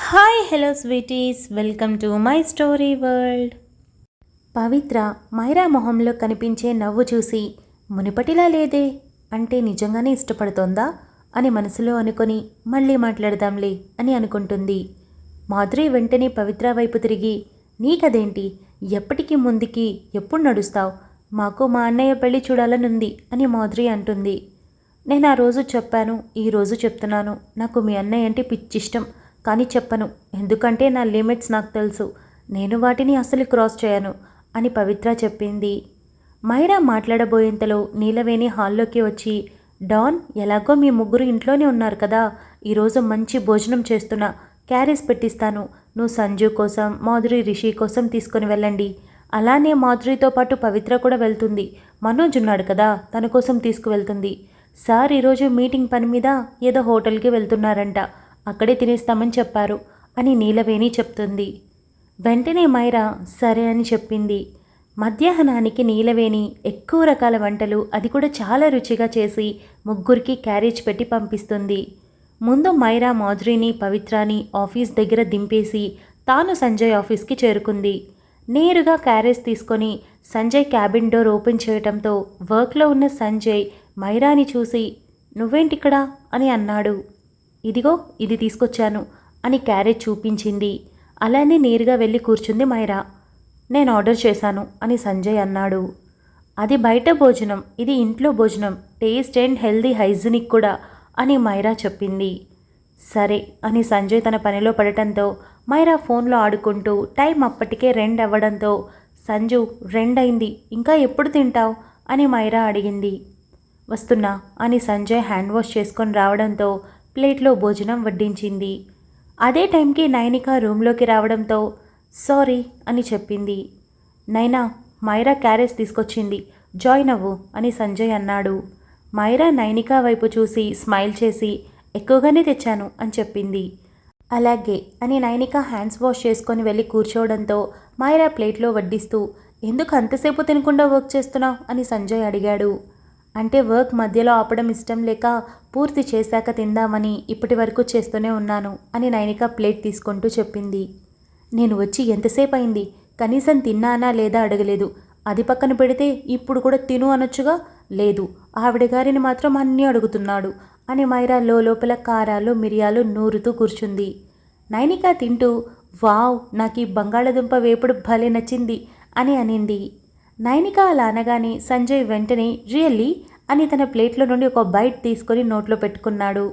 Hi hello sweeties, welcome to my story world. Pavitra Myra మొహంలో కనిపించే నవ్వు చూసి మునిపటిలా లేదే, అంటే నిజంగానే ఇష్టపడుతోందా అని మనసులో అనుకొని మళ్ళీ మాట్లాడదాంలే అని అనుకుంటుంది. మాధురి వెంటనే పవిత్ర వైపు తిరిగి, నీకదేంటి, ఎప్పటికీ ముందుకి ఎప్పుడు నడుస్తావు, మాకు మా అన్నయ్య పెళ్ళి చూడాలనుంది అని మాధురి అంటుంది. నేను ఆ రోజు చెప్పాను, ఈరోజు చెప్తున్నాను, నాకు మీ అన్నయ్య అంటే పిచ్చిష్టం, కానీ చెప్పను, ఎందుకంటే నా లిమిట్స్ నాకు తెలుసు, నేను వాటిని అసలు క్రాస్ చేయను అని పవిత్ర చెప్పింది. మైరా మాట్లాడబోయేంతలో నీలవేణి హాల్లోకి వచ్చి, డాన్, ఎలాగో మీ ముగ్గురు ఇంట్లోనే ఉన్నారు కదా, ఈరోజు మంచి భోజనం చేస్తున్నా, క్యారేజ్ పెట్టిస్తాను, నువ్వు సంజు కోసం, మాధురి, రిషి కోసం తీసుకొని వెళ్ళండి. అలానే మాధురితో పాటు పవిత్ర కూడా వెళ్తుంది, మనోజ్ ఉన్నాడు కదా, తన కోసం తీసుకువెళ్తుంది. సార్ ఈరోజు మీటింగ్ పని మీద ఏదో హోటల్కి వెళ్తున్నారంట, అక్కడే తినేస్తామని చెప్పారు అని నీలవేణి చెప్తుంది. వెంటనే మైరా సరే అని చెప్పింది. మధ్యాహ్నానికి నీలవేణి ఎక్కువ రకాల వంటలు, అది కూడా చాలా రుచిగా చేసి ముగ్గురికి క్యారేజ్ పెట్టి పంపిస్తుంది. ముందు మైరా మాధురిని, పవిత్రాని ఆఫీస్ దగ్గర దింపేసి తాను సంజయ్ ఆఫీస్కి చేరుకుంది. నేరుగా క్యారేజ్ తీసుకొని సంజయ్ క్యాబిన్ డోర్ ఓపెన్ చేయటంతో వర్క్లో ఉన్న సంజయ్ మైరాని చూసి, నువ్వేంటిక్కడ అని అన్నాడు. ఇదిగో ఇది తీసుకొచ్చాను అని క్యారేజ్ చూపించింది. అలానే నేరుగా వెళ్ళి కూర్చుంది మైరా. నేను ఆర్డర్ చేశాను అని సంజయ్ అన్నాడు. అది బయట భోజనం, ఇది ఇంట్లో భోజనం, టేస్ట్ అండ్ హెల్దీ హైజీనిక్ కూడా అని మైరా చెప్పింది. సరే అని సంజయ్ తన పనిలో పడటంతో మైరా ఫోన్లో ఆడుకుంటూ టైం అప్పటికే 2 అవ్వడంతో, సంజు 2 అయింది, ఇంకా ఎప్పుడు తింటావు అని మైరా అడిగింది. వస్తున్నా అని సంజయ్ హ్యాండ్ వాష్ చేసుకొని రావడంతో ప్లేట్లో భోజనం వడ్డించింది. అదే టైంకి నైనిక రూమ్లోకి రావడంతో సారీ అని చెప్పింది. నైనా, మైరా క్యారేజ్ తీసుకొచ్చింది, జాయిన్ అవ్వు అని సంజయ్ అన్నాడు. మైరా నైనిక వైపు చూసి స్మైల్ చేసి, ఎక్కువగానే తెచ్చాను అని చెప్పింది. అలాగే అని నైనిక హ్యాండ్స్ వాష్ చేసుకొని వెళ్ళి కూర్చోవడంతో మైరా ప్లేట్లో వడ్డిస్తూ, ఎందుకు అంతసేపు తినకుండా వర్క్ చేస్తున్నావు అని సంజయ్ అడిగాడు. అంటే వర్క్ మధ్యలో ఆపడం ఇష్టం లేక పూర్తి చేశాక తిందామని ఇప్పటి వరకు చేస్తూనే ఉన్నాను అని నైనిక ప్లేట్ తీసుకుంటూ చెప్పింది. నేను వచ్చి ఎంతసేపు అయింది, కనీసం తిన్నానా లేదా అడగలేదు, అది పక్కన పెడితే ఇప్పుడు కూడా తిను అనొచ్చుగా, లేదు ఆవిడ గారిని మాత్రం అన్నీ అడుగుతున్నాడు అని మైరా లోపల కారాలు మిరియాలు నూరుతూ కూర్చుంది. నైనిక తింటూ, వావ్, నాకు ఈ బంగాళదుంప వేపుడు భలే నచ్చింది అని అనింది. నైనిక అలా అనగానే సంజయ్ వెంటనే రియల్లీ అని తన ప్లేట్లో నుండి ఒక బైట్ తీసుకొని నోట్లో పెట్టుకున్నాడు.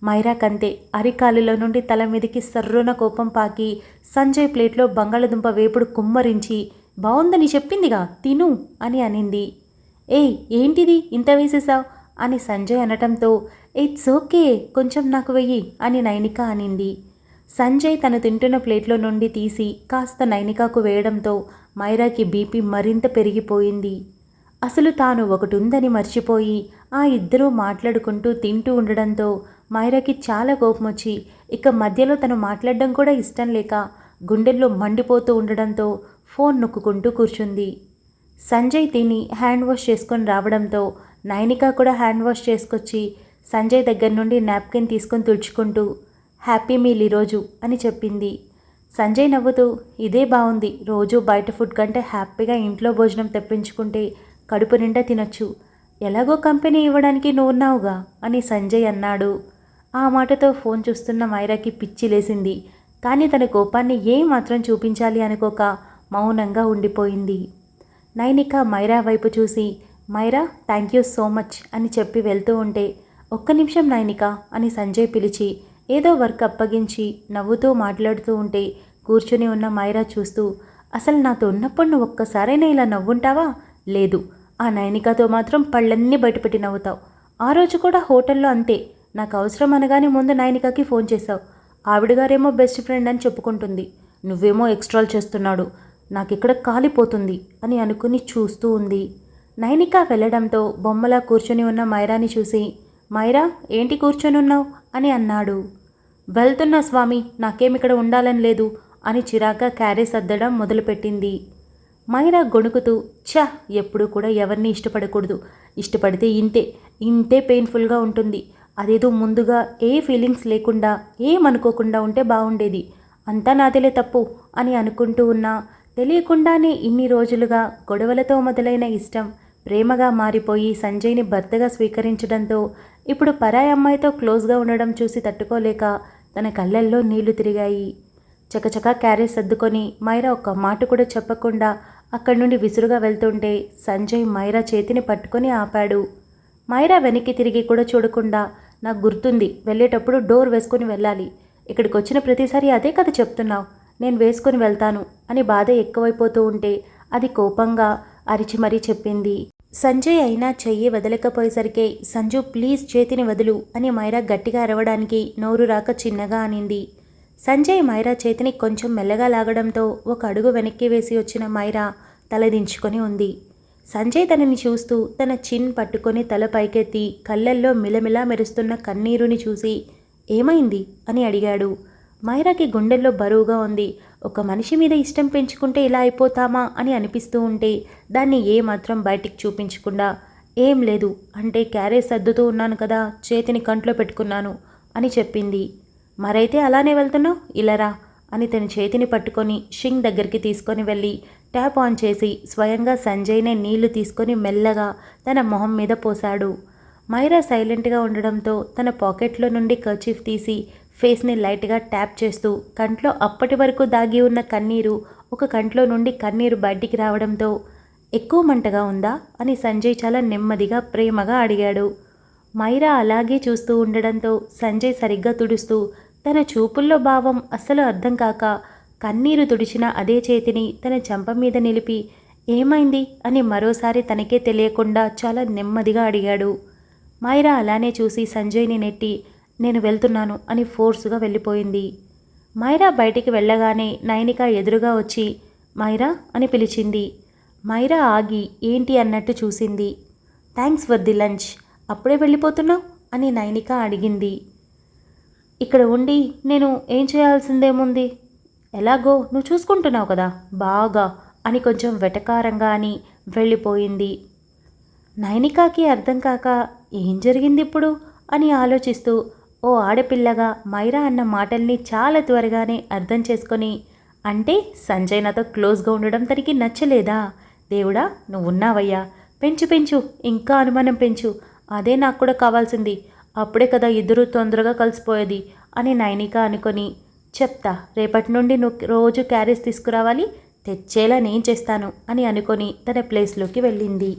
మైరాకంతే అరికాలులో నుండి తల మీదకి సర్రున కోపం పాకి సంజయ్ ప్లేట్లో బంగాళదుంప వేపుడు కుమ్మరించి, బాగుందని చెప్పిందిగా, తిను అని అనింది. ఏయ్, ఏంటిది ఇంత వేసేసావు అని సంజయ్ అనటంతో, ఇట్స్ ఓకే, కొంచెం నాకు వెయ్యి అని నైనిక అనింది. సంజయ్ తను తింటున్న ప్లేట్లో నుండి తీసి కాస్త నైనికాకు వేయడంతో మైరాకి బీపీ మరింత పెరిగిపోయింది. అసలు తాను ఒకటి ఉందని మర్చిపోయి ఆ ఇద్దరూ మాట్లాడుకుంటూ తింటూ ఉండడంతో మైరాకి చాలా కోపం వచ్చి, ఇక మధ్యలో తను మాట్లాడడం కూడా ఇష్టం లేక గుండెల్లో మండిపోతూ ఉండడంతో ఫోన్ నొక్కుంటూ కూర్చుంది. సంజయ్ తిని హ్యాండ్ వాష్ చేసుకొని రావడంతో నైనిక కూడా హ్యాండ్ వాష్ చేసుకొచ్చి సంజయ్ దగ్గర నుండి నాప్కిన్ తీసుకొని తుడుచుకుంటూ, హ్యాపీ మీల్ ఈరోజు అని చెప్పింది. సంజయ్ నవ్వుతూ, ఇదే బాగుంది, రోజు బయట ఫుడ్ కంటే హ్యాపీగా ఇంట్లో భోజనం తెప్పించుకుంటే కడుపు నిండా తినొచ్చు, ఎలాగో కంపెనీ ఇవ్వడానికి నువ్వు ఉన్నావుగా అని సంజయ్ అన్నాడు. ఆ మాటతో ఫోన్ చూస్తున్న మైరాకి పిచ్చి లేసింది. కానీ తన కోపాన్ని ఏమాత్రం చూపించాలి అనుకోక మౌనంగా ఉండిపోయింది. నైనిక మైరా వైపు చూసి, Myra thank you so much అని చెప్పి వెళ్తూ ఉంటే, ఒక్క నిమిషం నైనిక అని సంజయ్ పిలిచి ఏదో వర్క్ అప్పగించి నవ్వుతూ మాట్లాడుతూ ఉంటే కూర్చుని ఉన్న మైరా చూస్తూ, అసలు నాతో ఉన్నప్పుడు నువ్వు ఒక్కసారైనా ఇలా నవ్వుంటావా, లేదు, ఆ నైనికతో మాత్రం పళ్ళన్నీ బయటపెట్టి నవ్వుతావు. ఆ రోజు కూడా హోటల్లో అంతే, నాకు అవసరం అనగానే ముందు నైనికకి ఫోన్ చేశావు, ఆవిడగారేమో బెస్ట్ ఫ్రెండ్ అని చెప్పుకుంటుంది, నువ్వేమో ఎక్స్ట్రాల్ చేస్తున్నాడు, నాకిక్కడ కాలిపోతుంది అని అనుకుని చూస్తూ ఉంది. నైనిక వెళ్ళడంతో బొమ్మలా కూర్చొని ఉన్న మైరాని చూసి, మైరా ఏంటి కూర్చొని ఉన్నావు అని అన్నాడు. వెళ్తున్నా స్వామి, నాకేమిక్కడ ఉండాలని లేదు అని చిరాగ్గా క్యారేజ్ సర్దడం మొదలుపెట్టింది. మైరా గొణుకుతూ, ఛ, ఎప్పుడు కూడా ఎవరిని ఇష్టపడకూడదు, ఇష్టపడితే ఇంతే ఇంతే పెయిన్ఫుల్గా ఉంటుంది, అదేదో ముందుగా ఏ ఫీలింగ్స్ లేకుండా ఏమనుకోకుండా ఉంటే బాగుండేది. అంతా నాదిలే తప్పు అని అనుకుంటూ ఉన్నా తెలియకుండానే ఇన్ని రోజులుగా గొడవలతో మొదలైన ఇష్టం ప్రేమగా మారిపోయి సంజయ్ని భర్తగా స్వీకరించడంతో ఇప్పుడు పరాయి అమ్మాయితో క్లోజ్గా ఉండడం చూసి తట్టుకోలేక తన కళ్ళల్లో నీళ్లు తిరిగాయి. చకచకా క్యారేజ్ సర్దుకొని మైరా ఒక్క మాట కూడా చెప్పకుండా అక్కడి నుండి విసురుగా వెళ్తుంటే సంజయ్ మైరా చేతిని పట్టుకొని ఆపాడు. మైరా వెనక్కి తిరిగి కూడా చూడకుండా, నాకు గుర్తుంది, వెళ్ళేటప్పుడు డోర్ వేసుకొని వెళ్ళాలి. ఇక్కడికి వచ్చిన ప్రతిసారి అదే కథ చెప్తున్నావు, నేను వేసుకొని వెళ్తాను అని బాధ ఎక్కువైపోతూ ఉంటే అది కోపంగా అరిచి మరీ చెప్పింది. సంజయ్ అయినా చెయ్యి వదలకపోయేసరికి సంజు ప్లీజ్ చేతిని వదులు అని మైరా గట్టిగా అరవడానికి నోరు రాక చిన్నగా అనింది. సంజయ్ మైరా చేతిని కొంచెం మెల్లగా లాగడంతో ఒక అడుగు వెనక్కి వేసి వచ్చిన మైరా తలదించుకొని ఉంది. సంజయ్ తనని చూస్తూ తన చిన్ పట్టుకొని తల పైకెత్తి కళ్ళల్లో మిలమిలా మెరుస్తున్న కన్నీరుని చూసి ఏమైంది అని అడిగాడు. మైరాకి గుండెల్లో బరువుగా ఉంది. ఒక మనిషి మీద ఇష్టం పెంచుకుంటే ఇలా అయిపోతామా అని అనిపిస్తూ ఉంటే దాన్ని ఏమాత్రం బయటికి చూపించకుండా ఏం లేదు అంటే క్యారేజ్ సర్దుతూ ఉన్నాను కదా, చేతిని కంట్లో పెట్టుకున్నాను అని చెప్పింది. మరైతే అలానే వెళ్తున్నావు, ఇలారా అని తన చేతిని పట్టుకొని షింక్ దగ్గరికి తీసుకొని వెళ్ళి ట్యాప్ ఆన్ చేసి స్వయంగా సంజయ్నే నీళ్లు తీసుకొని మెల్లగా తన మొహం మీద పోశాడు. మైరా సైలెంట్గా ఉండడంతో తన పాకెట్లో నుండి కర్చీఫ్ తీసి ఫేస్ని లైట్గా ట్యాప్ చేస్తూ కంట్లో అప్పటి వరకు దాగి ఉన్న కన్నీరు ఒక కంట్లో నుండి కన్నీరు బయటికి రావడంతో ఎక్కువ మంటగా ఉందా అని సంజయ్ చాలా నెమ్మదిగా ప్రేమగా అడిగాడు. మైరా అలాగే చూస్తూ ఉండడంతో సంజయ్ సరిగ్గా తుడుస్తూ తన చూపుల్లో భావం అస్సలు అర్థం కాక కన్నీరు తుడిచిన అదే చేతిని తన చెంప మీద నిలిపి ఏమైంది అని మరోసారి తనకే తెలియకుండా చాలా నెమ్మదిగా అడిగాడు. మైరా అలానే చూసి సంజయ్ని నెట్టి నేను వెళ్తున్నాను అని ఫోర్సుగా వెళ్ళిపోయింది. మైరా బయటికి వెళ్ళగానే నైనిక ఎదురుగా వచ్చి మైరా అని పిలిచింది. మైరా ఆగి ఏంటి అన్నట్టు చూసింది. థ్యాంక్స్ ఫర్ ది లంచ్, అప్పుడే వెళ్ళిపోతున్నావు అని నైనిక అడిగింది. ఇక్కడ ఉండి నేను ఏం చేయాల్సిందేముంది, ఎలాగో నువ్వు చూసుకుంటున్నావు కదా బాగా అని కొంచెం వెటకారంగా అని వెళ్ళిపోయింది. నైనికాకి అర్థం కాక ఏం జరిగింది ఇప్పుడు అని ఆలోచిస్తూ ఓ ఆడపిల్లగా మైరా అన్న మాటల్ని చాలా త్వరగానే అర్థం చేసుకొని అంటే సంజయ్ నాతో క్లోజ్గా ఉండడం తనకి నచ్చలేదా, దేవుడా నువ్వున్నావయ్యా, పెంచు పెంచు ఇంకా అనుమానం పెంచు, అదే నాకు కూడా కావాల్సింది, అప్పుడే కదా ఇద్దరూ తొందరగా కలిసిపోయేది అని నైనిక అనుకొని చెప్తా, రేపటి నుండి నువ్వు రోజు క్యారేజ్ తీసుకురావాలి, తెచ్చేలా నేను చేస్తాను అని అనుకొని తన ప్లేస్లోకి వెళ్ళింది.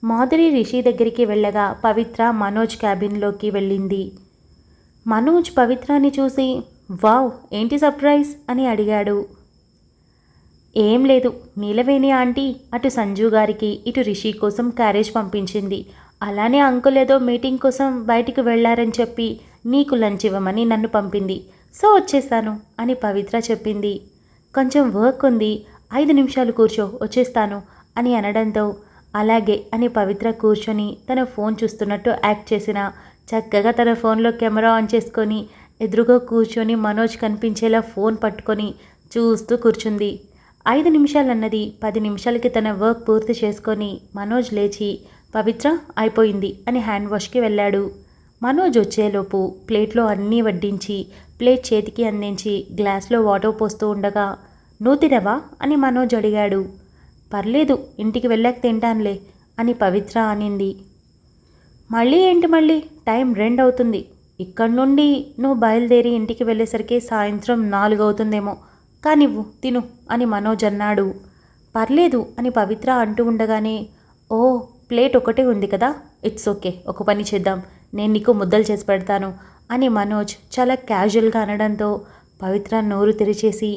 మాధురి రిషి దగ్గరికి వెళ్ళగా పవిత్ర మనోజ్ క్యాబిన్లోకి వెళ్ళింది. మనోజ్ పవిత్రాని చూసి వావ్ ఏంటి సర్ప్రైజ్ అని అడిగాడు. ఏం లేదు, నీలవేణి ఆంటీ అటు సంజు గారికి ఇటు రిషి కోసం క్యారేజ్ పంపించింది, అలానే అంకుల్ ఏదో మీటింగ్ కోసం బయటికి వెళ్ళారని చెప్పి నీకు లంచ్ ఇవ్వమని నన్ను పంపింది, సో వచ్చేస్తాను అని పవిత్ర చెప్పింది. కొంచెం వర్క్ ఉంది, 5 నిమిషాలు కూర్చో వచ్చేస్తాను అని అనడంతో అలాగే అని పవిత్ర కూర్చొని తన ఫోన్ చూస్తున్నట్టు యాక్ట్ చేసిన చక్కగా తన ఫోన్లో కెమెరా ఆన్ చేసుకొని ఎదురుగా కూర్చొని మనోజ్ కనిపించేలా ఫోన్ పట్టుకొని చూస్తూ కూర్చుంది. 5 నిమిషాలన్నది 10 నిమిషాలకి తన వర్క్ పూర్తి చేసుకొని మనోజ్ లేచి పవిత్ర అయిపోయింది అని హ్యాండ్ వాష్కి వెళ్ళాడు. మనోజ్ వచ్చేలోపు ప్లేట్లో అన్నీ వడ్డించి ప్లేట్ చేతికి అందించి గ్లాస్లో వాటర్ పోస్తూ ఉండగా నువ్వు తినవా అని మనోజ్ అడిగాడు. పర్లేదు ఇంటికి వెళ్ళాక తింటానులే అని పవిత్ర అనింది. మళ్ళీ ఏంటి మళ్ళీ, టైం 2 అవుతుంది, ఇక్కడి నుండి నువ్వు బయలుదేరి ఇంటికి వెళ్ళేసరికి సాయంత్రం 4 అవుతుందేమో, కానివ్వు తిను అని మనోజ్ అన్నాడు. పర్లేదు అని పవిత్ర అంటూ ఉండగానే ఓ ప్లేట్ ఒకటే ఉంది కదా, ఇట్స్ ఓకే, ఒక పని చేద్దాం, నేను నీకు ముద్దలు చేసి పెడతాను అని మనోజ్ చాలా క్యాజువల్గా అనడంతో పవిత్ర నోరు తెరిచేసి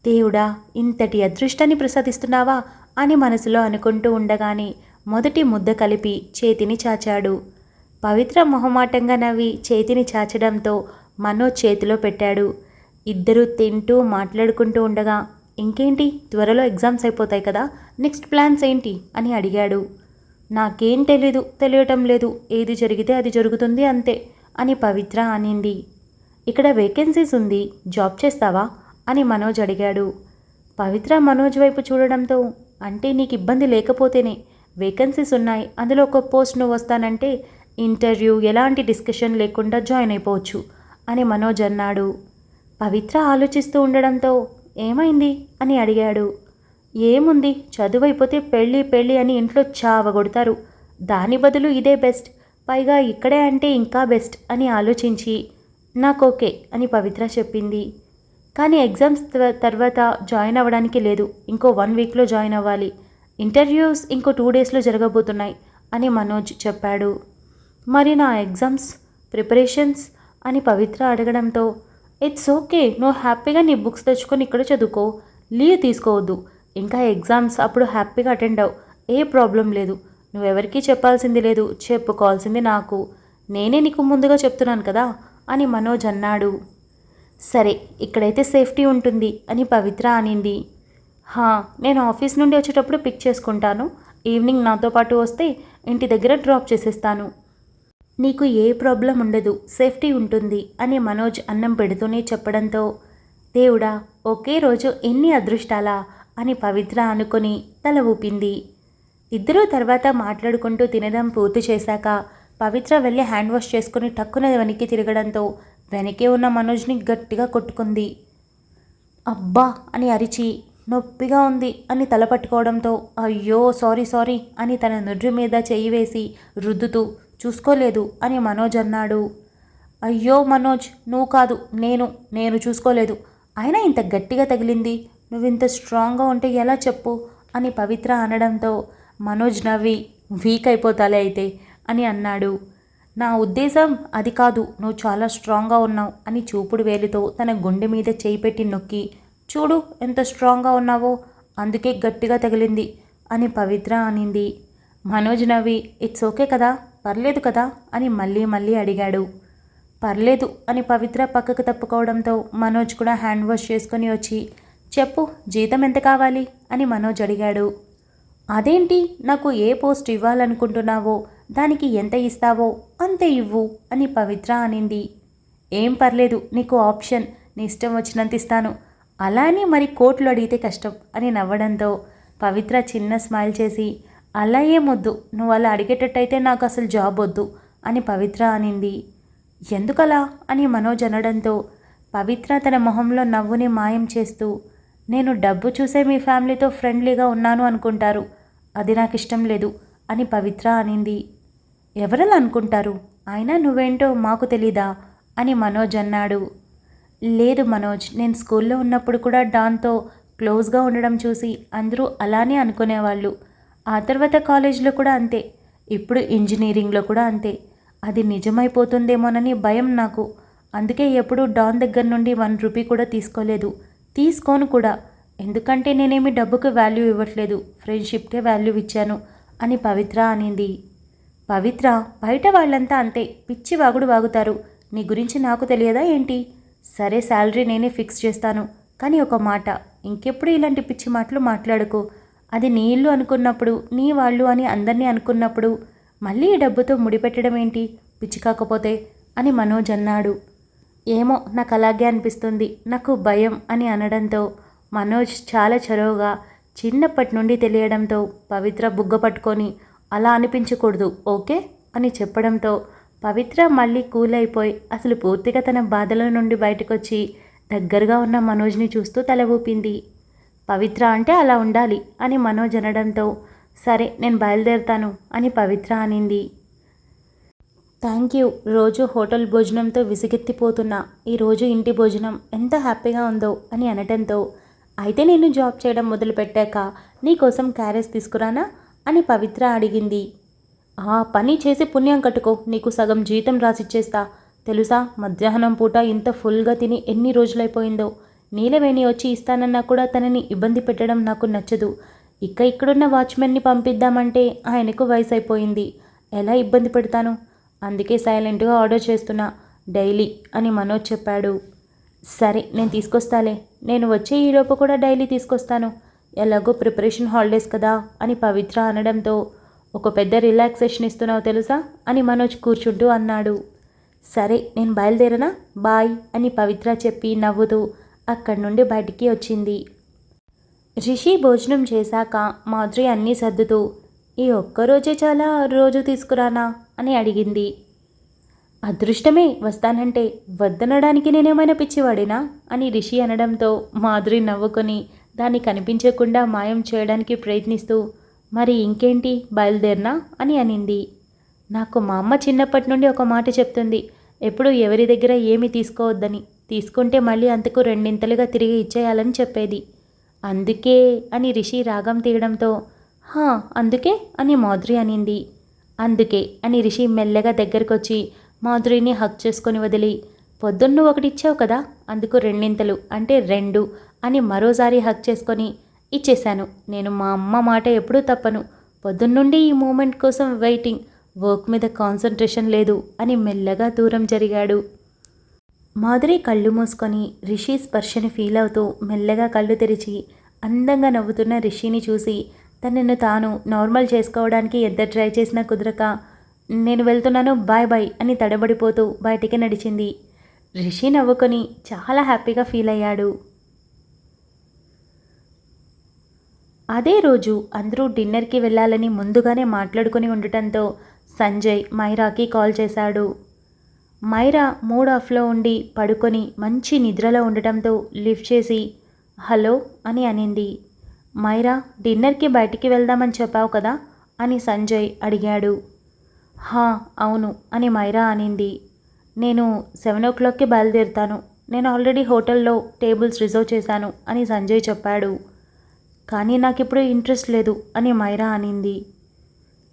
దేవుడా ఇంతటి అదృష్టాన్ని ప్రసాదిస్తున్నావా అని మనసులో అనుకుంటూ ఉండగానే మొదటి ముద్ద కలిపి చేతిని చాచాడు. పవిత్ర మొహమాటంగా నవ్వి చేతిని చాచడంతో మనోజ్ చేతిలో పెట్టాడు. ఇద్దరూ తింటూ మాట్లాడుకుంటూ ఉండగా ఇంకేంటి త్వరలో ఎగ్జామ్స్ అయిపోతాయి కదా, నెక్స్ట్ ప్లాన్స్ ఏంటి అని అడిగాడు. నాకేం తెలియటం లేదు, ఏది జరిగితే అది జరుగుతుంది అంతే అని పవిత్ర అనింది. ఇక్కడ వేకెన్సీస్ ఉంది, జాబ్ చేస్తావా అని మనోజ్ అడిగాడు. పవిత్ర మనోజ్ వైపు చూడడంతో అంటే నీకు ఇబ్బంది లేకపోతేనే, వేకెన్సీస్ ఉన్నాయి, అందులో ఒక పోస్ట్ నువ్వు వస్తానంటే ఇంటర్వ్యూ ఎలాంటి డిస్కషన్ లేకుండా జాయిన్ అయిపోవచ్చు అని మనోజ్ అన్నాడు. పవిత్ర ఆలోచిస్తూ ఉండడంతో ఏమైంది అని అడిగాడు. ఏముంది, చదువు అయిపోతే పెళ్ళి పెళ్ళి అని ఇంట్లో చావగొడతారు, దాని బదులు ఇదే బెస్ట్, పైగా ఇక్కడే అంటే ఇంకా బెస్ట్ అని ఆలోచించి నాకు ఓకే అని పవిత్ర చెప్పింది. కానీ ఎగ్జామ్స్ తర్వాత జాయిన్ అవ్వడానికి లేదు, ఇంకో 1 వీక్లో జాయిన్ అవ్వాలి, ఇంటర్వ్యూస్ ఇంకో 2 డేస్లో జరగబోతున్నాయి అని మనోజ్ చెప్పాడు. మరి నా ఎగ్జామ్స్ ప్రిపరేషన్స్ అని పవిత్ర అడగడంతో ఇట్స్ ఓకే, నువ్వు హ్యాపీగా నీ బుక్స్ తెచ్చుకొని ఇక్కడ చదువుకో, లీవ్ తీసుకోవద్దు, ఇంకా ఎగ్జామ్స్ అప్పుడు హ్యాపీగా అటెండ్ అవ్వు, ఏ ప్రాబ్లం లేదు, నువ్వెవరికీ చెప్పాల్సింది లేదు, చెప్పుకోవాల్సింది నాకు, నేనే నీకు ముందుగా చెప్తున్నాను కదా అని మనోజ్ అన్నాడు. సరే, ఇక్కడైతే సేఫ్టీ ఉంటుంది అని పవిత్ర అనింది. నేను ఆఫీస్ నుండి వచ్చేటప్పుడు పిక్ చేసుకుంటాను, ఈవినింగ్ నాతో పాటు వస్తే ఇంటి దగ్గర డ్రాప్ చేసేస్తాను, నీకు ఏ ప్రాబ్లం ఉండదు, సేఫ్టీ ఉంటుంది అని మనోజ్ అన్నం పెడుతూనే చెప్పడంతో దేవుడా, ఒకే రోజు ఎన్ని అదృష్టాలా అని పవిత్ర అనుకొని తల ఊపింది. ఇద్దరూ తర్వాత మాట్లాడుకుంటూ తినడం పూర్తి చేశాక పవిత్ర వెళ్ళి హ్యాండ్ వాష్ చేసుకుని టక్కున వెనక్కి తిరగడంతో వెనకే ఉన్న మనోజ్ని గట్టిగా కొట్టుకుంది. అబ్బా అని అరిచి నొప్పిగా ఉంది అని తల పట్టుకోవడంతో అయ్యో సారీ సారీ అని తన నుడ్రి మీద చెయ్యి వేసి రుద్దుతూ చూసుకోలేదు అని మనోజ్ అన్నాడు. అయ్యో మనోజ్, నువ్వు కాదు నేను చూసుకోలేదు, అయినా ఇంత గట్టిగా తగిలింది, నువ్వు ఇంత స్ట్రాంగ్గా ఉంటే ఎలా చెప్పు అని పవిత్ర అనడంతో మనోజ్ నవ్వి వీక్ అయిపోతాలే అయితే అని అన్నాడు. నా ఉద్దేశం అది కాదు, నువ్వు చాలా స్ట్రాంగ్గా ఉన్నావు అని చూపుడు వేలుతో తన గుండె మీద చేయి పెట్టి నొక్కి చూడు ఎంత స్ట్రాంగ్గా ఉన్నావో, అందుకే గట్టిగా తగిలింది అని పవిత్ర అనింది. మనోజ్ నవ్వి ఇట్స్ ఓకే కదా, పర్లేదు కదా అని మళ్ళీ అడిగాడు. పర్లేదు అని పవిత్ర పక్కకు తప్పుకోవడంతో మనోజ్ కూడా హ్యాండ్ వాష్ చేసుకొని వచ్చి చెప్పు జీతం ఎంత కావాలి అని మనోజ్ అడిగాడు. అదేంటి, నాకు ఏ పోస్ట్ ఇవ్వాలనుకుంటున్నావో దానికి ఎంత ఇస్తావో అంతే ఇవ్వు అని పవిత్ర అనింది. ఏం పర్లేదు, నీకు ఆప్షన్, నీ ఇష్టం వచ్చినంత ఇస్తాను, అలా అని మరి కోట్లు అడిగితే కష్టం అని నవ్వడంతో పవిత్ర చిన్న స్మైల్ చేసి అలా ఏమొద్దు, నువ్వు అలా అడిగేటట్టయితే నాకు అసలు జాబ్ వద్దు అని పవిత్ర అనింది. ఎందుకలా అని మనోజ్ అనడంతో పవిత్ర తన మొహంలో నవ్వుని మాయం చేస్తూ నేను డబ్బు చూసే మీ ఫ్యామిలీతో ఫ్రెండ్లీగా ఉన్నాను అనుకుంటారు, అది నాకు ఇష్టం లేదు అని పవిత్ర అనింది. ఎవరలా అనుకుంటారు, అయినా నువ్వేంటో మాకు తెలీదా అని మనోజ్ అన్నాడు. లేదు మనోజ్, నేను స్కూల్లో ఉన్నప్పుడు కూడా డాన్తో క్లోజ్గా ఉండడం చూసి అందరూ అలానే అనుకునేవాళ్ళు, ఆ తర్వాత కాలేజ్లో కూడా అంతే, ఇప్పుడు ఇంజనీరింగ్లో కూడా అంతే, అది నిజమైపోతుందేమోనని భయం నాకు, అందుకే ఎప్పుడూ డాన్ దగ్గర నుండి 1 రూపీ కూడా తీసుకోలేదు, తీసుకోను కూడా, ఎందుకంటే నేనేమి డబ్బుకి వాల్యూ ఇవ్వట్లేదు, ఫ్రెండ్షిప్కే వాల్యూ ఇచ్చాను అని పవిత్ర అనింది. పవిత్ర, బయట వాళ్ళంతా అంతే పిచ్చి వాగుడు వాగుతారు, నీ గురించి నాకు తెలియదా ఏంటి, సరే శాలరీ నేనే ఫిక్స్ చేస్తాను, కానీ ఒక మాట, ఇంకెప్పుడు ఇలాంటి పిచ్చి మాటలు మాట్లాడుకో, అది నీ ఇల్లు అనుకున్నప్పుడు, నీ వాళ్ళు అని అందరినీ అనుకున్నప్పుడు మళ్ళీ ఈ డబ్బుతో ముడిపెట్టడం ఏంటి, పిచ్చి కాకపోతే అని మనోజ్ అన్నాడు. ఏమో నాకు అలాగే అనిపిస్తుంది, నాకు భయం అని అనడంతో మనోజ్ చాలా చొరవగా చిన్నప్పటి నుండి తెలియడంతో పవిత్ర బుగ్గ పట్టుకొని అలా అనిపించకూడదు ఓకే అని చెప్పడంతో పవిత్ర మళ్ళీ కూల్ అయిపోయి అసలు పూర్తిగా తన బాధల నుండి బయటకొచ్చి దగ్గరగా ఉన్న మనోజ్ని చూస్తూ తల ఊపింది. పవిత్ర అంటే అలా ఉండాలి అని మనోజ్ అనడంతో సరే నేను బయలుదేరుతాను అని పవిత్ర అనింది. థ్యాంక్ యూ, రోజు హోటల్ భోజనంతో విసిగెత్తిపోతున్నా, ఈరోజు ఇంటి భోజనం ఎంత హ్యాపీగా ఉందో అని అనటంతో అయితే నేను జాబ్ చేయడం మొదలుపెట్టాక నీకోసం క్యారేజ్ తీసుకురానా అని పవిత్ర అడిగింది. ఆ పని చేసి పుణ్యం కట్టుకో, నీకు సగం జీతం రాసిచ్చేస్తా, తెలుసా మధ్యాహ్నం పూట ఇంత ఫుల్గా తిని ఎన్ని రోజులైపోయిందో, నీలవేణి వచ్చి ఇస్తానన్నా కూడా తనని ఇబ్బంది పెట్టడం నాకు నచ్చదు, ఇక్కడున్న వాచ్మెన్ని పంపిద్దామంటే ఆయనకు వయసు అయిపోయింది, ఎలా ఇబ్బంది పెడతాను, అందుకే సైలెంట్గా ఆర్డర్ చేస్తున్నా డైలీ అని మనోజ్ చెప్పాడు. సరే నేను తీసుకొస్తాలే, నేను వచ్చే ఈలోపు కూడా డైలీ తీసుకొస్తాను, ఎలాగో ప్రిపరేషన్ హాలిడేస్ కదా అని పవిత్ర అనడంతో ఒక పెద్ద రిలాక్సేషన్ ఇస్తున్నావు తెలుసా అని మనోజ్ కూర్చుంటూ అన్నాడు. సరే నేను బయలుదేరనా, బాయ్ అని పవిత్ర చెప్పి నవ్వుతూ అక్కడి నుండి బయటికి వచ్చింది. రిషి భోజనం చేశాక మాధురి అన్నీ సర్దుతూ ఈ ఒక్కరోజే చాలా రోజు తీసుకురానా అని అడిగింది. అదృష్టమే వస్తానంటే, వద్దనడానికి నేనేమైనా పిచ్చివాడినా అని రిషి అనడంతో మాధురి నవ్వుకొని దాన్ని కనిపించకుండా మాయం చేయడానికి ప్రయత్నిస్తూ, మరి ఇంకేంటి బయలుదేరినా అని అనింది. నాకు మా అమ్మ చిన్నప్పటి నుండి ఒక మాట చెప్తుంది, ఎప్పుడు ఎవరి దగ్గర ఏమి తీసుకోవద్దని, తీసుకుంటే మళ్ళీ అంతకు రెండింతలుగా తిరిగి ఇచ్చేయాలని చెప్పేది. అందుకే అని రిషి రాగం తీయడంతో, హా అందుకే అని మాధురి అనింది. అందుకే అని రిషి మెల్లగా దగ్గరకొచ్చి మాధురిని హక్ చేసుకొని వదిలి, పొద్దున్న ఒకటి ఇచ్చావు కదా, అందుకు రెండింతలు అంటే 2 అని మరోసారి హక్ చేసుకొని, ఇచ్చేశాను. నేను మా అమ్మ మాట ఎప్పుడూ తప్పను. పొద్దున్నుండి ఈ మూమెంట్ కోసం వెయిటింగ్. వర్క్ మీద కాన్సన్ట్రేషన్ లేదు అని మెల్లగా దూరం జరిగాడు. మాధురి కళ్ళు మూసుకొని రిషి స్పర్శని ఫీల్ అవుతూ మెల్లగా కళ్ళు తెరిచి అందంగా నవ్వుతున్న రిషిని చూసి తనను తాను నార్మల్ చేసుకోవడానికి ఎంత ట్రై చేసినా కుదరక, నేను వెళ్తున్నాను బాయ్ బాయ్ అని తడబడిపోతూ బయటికి నడిచింది. రిషి నవ్వుకొని చాలా హ్యాపీగా ఫీల్ అయ్యాడు. అదే రోజు అందరూ డిన్నర్కి వెళ్ళాలని ముందుగానే మాట్లాడుకొని ఉండటంతో సంజయ్ మైరాకి కాల్ చేశాడు. మైరా మూడ్ ఆఫ్లో ఉండి పడుకొని మంచి నిద్రలో ఉండటంతో లిఫ్ట్ చేసి హలో అని అనింది. మైరా, డిన్నర్కి బయటికి వెళ్దామని చెప్పావు కదా అని సంజయ్ అడిగాడు. హా అవును అని మైరా అనింది. నేను 7 o'clockకి బయలుదేరుతాను. నేను ఆల్రెడీ హోటల్లో టేబుల్స్ రిజర్వ్ చేశాను అని సంజయ్ చెప్పాడు. కానీ నాకు ఇప్పుడు ఇంట్రెస్ట్ లేదు అని మైరా అనింది.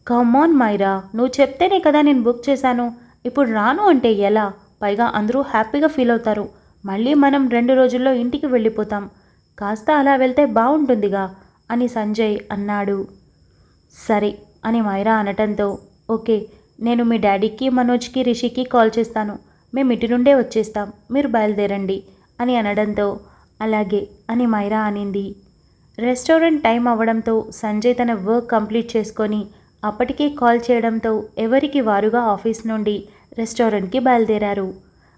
కమాన్ మైరా, నువ్వు చెప్తేనే కదా నేను బుక్ చేశాను. ఇప్పుడు రాను అంటే ఎలా? పైగా అందరూ హ్యాపీగా ఫీల్ అవుతారు. మళ్ళీ మనం 2 రోజుల్లో ఇంటికి వెళ్ళిపోతాం. కాస్త అలా వెళ్తే బాగుంటుందిగా అని సంజయ్ అన్నాడు. సరే అని మైరా అనటంతో, ఓకే, నేను మీ డాడీకి మనోజ్కి రిషికి కాల్ చేస్తాను. మేము ఇటు నుండే వచ్చేస్తాం, మీరు బయలుదేరండి అని అనడంతో అలాగే అని మైరా అనింది. రెస్టారెంట్ టైం అవ్వడంతో సంజయ్ తన వర్క్ కంప్లీట్ చేసుకొని అప్పటికే కాల్ చేయడంతో ఎవరికి వారుగా ఆఫీస్ నుండి రెస్టారెంట్కి బయలుదేరారు.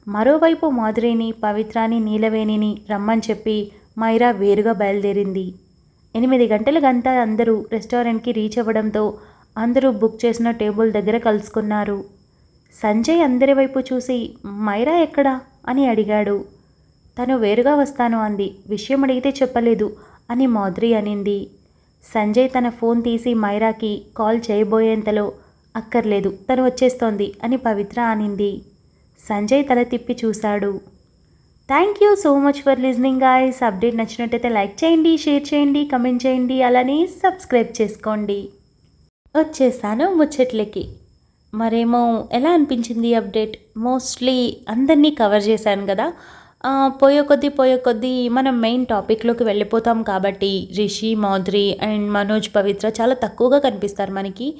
మరోవైపు మాధురిని, పవిత్రాని, నీలవేణిని రమ్మని చెప్పి మైరా వేరుగా బయలుదేరింది. 8 గంటలకంతా అందరూ రెస్టారెంట్కి రీచ్ అవ్వడంతో అందరూ బుక్ చేసిన టేబుల్ దగ్గర కలుసుకున్నారు. సంజయ్ అందరి వైపు చూసి మైరా ఎక్కడా అని అడిగాడు. తను వేరుగా వస్తాను అంది. విషయం అడిగితే చెప్పలేదు అని మాధురి అనింది. సంజయ్ తన ఫోన్ తీసి మైరాకి కాల్ చేయబోయేంతలో అక్కర్లేదు, తను వచ్చేస్తోంది అని పవిత్ర అనింది. సంజయ్ తల తిప్పి చూశాడు. Thank you so much for listening guys. Update నచ్చినట్టయితే లైక్ చేయండి, షేర్ చేయండి, కమెంట్ చేయండి, అలానే సబ్స్క్రైబ్ చేసుకోండి. వచ్చేసాను ముచ్చట్లకి. మరేమో ఎలా అనిపించింది అప్డేట్? మోస్ట్లీ అందరినీ కవర్ చేశాను కదా. పోయే కొద్దీ మనం మెయిన్ టాపిక్లోకి వెళ్ళిపోతాం కాబట్టి రిషి, మాధురి అండ్ మనోజ్, పవిత్ర చాలా తక్కువగా కనిపిస్తారు మనకి.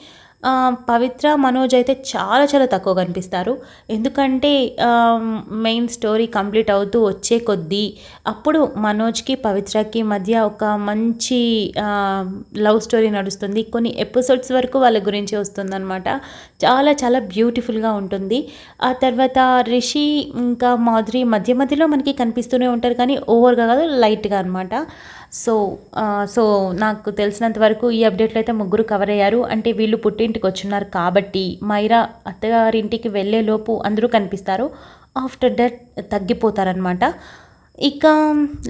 పవిత్ర, మనోజ్ అయితే చాలా చాలా తక్కువ కనిపిస్తారు. ఎందుకంటే మెయిన్ స్టోరీ కంప్లీట్ అవుతూ వచ్చే కొద్దీ అప్పుడు మనోజ్కి, పవిత్రకి మధ్య ఒక మంచి లవ్ స్టోరీ నడుస్తుంది. కొన్ని ఎపిసోడ్స్ వరకు వాళ్ళ గురించి వస్తుందన్నమాట. చాలా చాలా బ్యూటిఫుల్గా ఉంటుంది. ఆ తర్వాత రిషి ఇంకా మాధురి మధ్య మధ్యలో మనకి కనిపిస్తూనే ఉంటారు, కానీ ఓవర్గా కాదు, లైట్గా అనమాట. సో నాకు తెలిసినంత వరకు ఈ అప్డేట్లో అయితే 3 కవర్ అయ్యారు. అంటే వీళ్ళు పుట్టింటికి వచ్చున్నారు కాబట్టి మైరా అత్తగారింటికి వెళ్ళేలోపు అందరూ కనిపిస్తారు. ఆఫ్టర్ దట్ తగ్గిపోతారనమాట. ఇక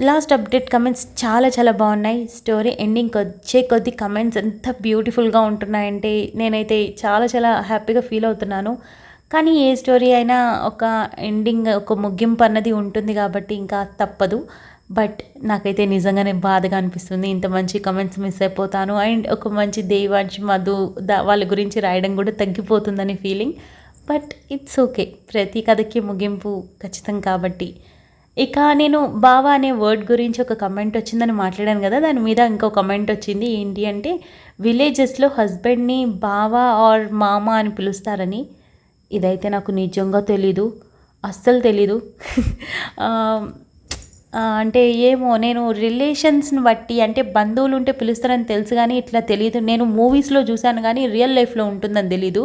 లాస్ట్ అప్డేట్ కమెంట్స్ చాలా చాలా బాగున్నాయి. స్టోరీ ఎండింగ్ వచ్చే కొద్ది కమెంట్స్ ఎంత బ్యూటిఫుల్గా ఉంటున్నాయంటే నేనైతే చాలా చాలా హ్యాపీగా ఫీల్ అవుతున్నాను. కానీ ఏ స్టోరీ అయినా ఒక ఎండింగ్, ఒక ముగింపు అన్నది ఉంటుంది కాబట్టి ఇంకా తప్పదు. బట్ నాకైతే నిజంగానే బాధగా అనిపిస్తుంది. ఇంత మంచి కమెంట్స్ మిస్ అయిపోతాను. అండ్ ఒక మంచి దేవాంశ్, మధు వాళ్ళ గురించి రాయడం కూడా తగ్గిపోతుందని ఫీలింగ్. బట్ ఇట్స్ ఓకే, ప్రతి కథకి ముగింపు ఖచ్చితం కాబట్టి. ఇక నేను బావా అనే వర్డ్ గురించి ఒక కమెంట్ వచ్చిందని మాట్లాడాను కదా, దాని మీద ఇంకో కమెంట్ వచ్చింది. ఏంటి అంటే విలేజెస్లో హస్బెండ్ని బావా ఆర్ మామ అని పిలుస్తారని. ఇదైతే నాకు నిజంగా తెలీదు, అస్సలు తెలీదు. అంటే ఏమో, నేను రిలేషన్స్ని బట్టి అంటే బంధువులు ఉంటే పిలుస్తారని తెలుసు కానీ ఇట్లా తెలియదు. నేను మూవీస్లో చూశాను కానీ రియల్ లైఫ్లో ఉంటుందని తెలీదు.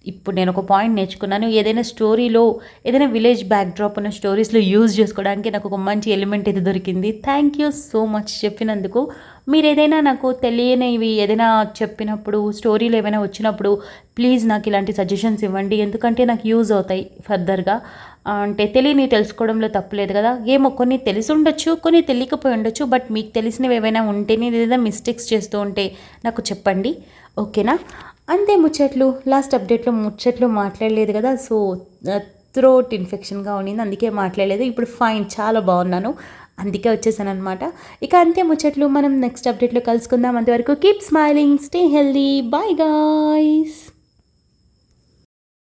ఇప్పుడు నేను ఒక పాయింట్ నేర్చుకున్నాను. ఏదైనా స్టోరీలో ఏదైనా విలేజ్ బ్యాక్‌డ్రాప్ ఉన్న స్టోరీస్‌లో యూజ్ చేసుకోవడానికి నాకు ఒక మంచి ఎలిమెంట్ అయితే దొరికింది. థ్యాంక్ యూ సో మచ్ చెప్పినందుకు. మీరేదైనా నాకు తెలియనివి ఏదైనా చెప్పినప్పుడు, స్టోరీలు ఏమైనా వచ్చినప్పుడు ప్లీజ్ నాకు ఇలాంటి సజెషన్స్ ఇవ్వండి. ఎందుకంటే నాకు యూజ్ అవుతాయి ఫర్దర్‌గా. అంటే తెలియనివి తెలుసుకోవడంలో తప్పులేదు కదా! ఏమో కొన్ని తెలిసుండొచ్చు, కొన్ని తెలియకపోయి ఉండొచ్చు. బట్ మీకు తెలిసినవి ఏవైనా ఉంటే, నేను ఏదైనా మిస్టేక్స్ చేస్తూ ఉంటే నాకు చెప్పండి. ఓకేనా? అంతే ముచ్చట్లు. లాస్ట్ అప్డేట్‌లో ముచ్చట్లు మాట్లాడలేదు కదా! సో, థ్రోట్ ఇన్ఫెక్షన్‌గా ఉండింది. అందుకే మాట్లాడలేదు. ఇప్పుడు ఫైన్, చాలా బాగున్నాను. అందుకే వచ్చేసాననమాట. ఇక అంతే ముచ్చట్లు. మనం నెక్స్ట్ అప్డేట్‌లో కలుసుకుందాం. అంతవరకు keep smiling, stay healthy. By guys.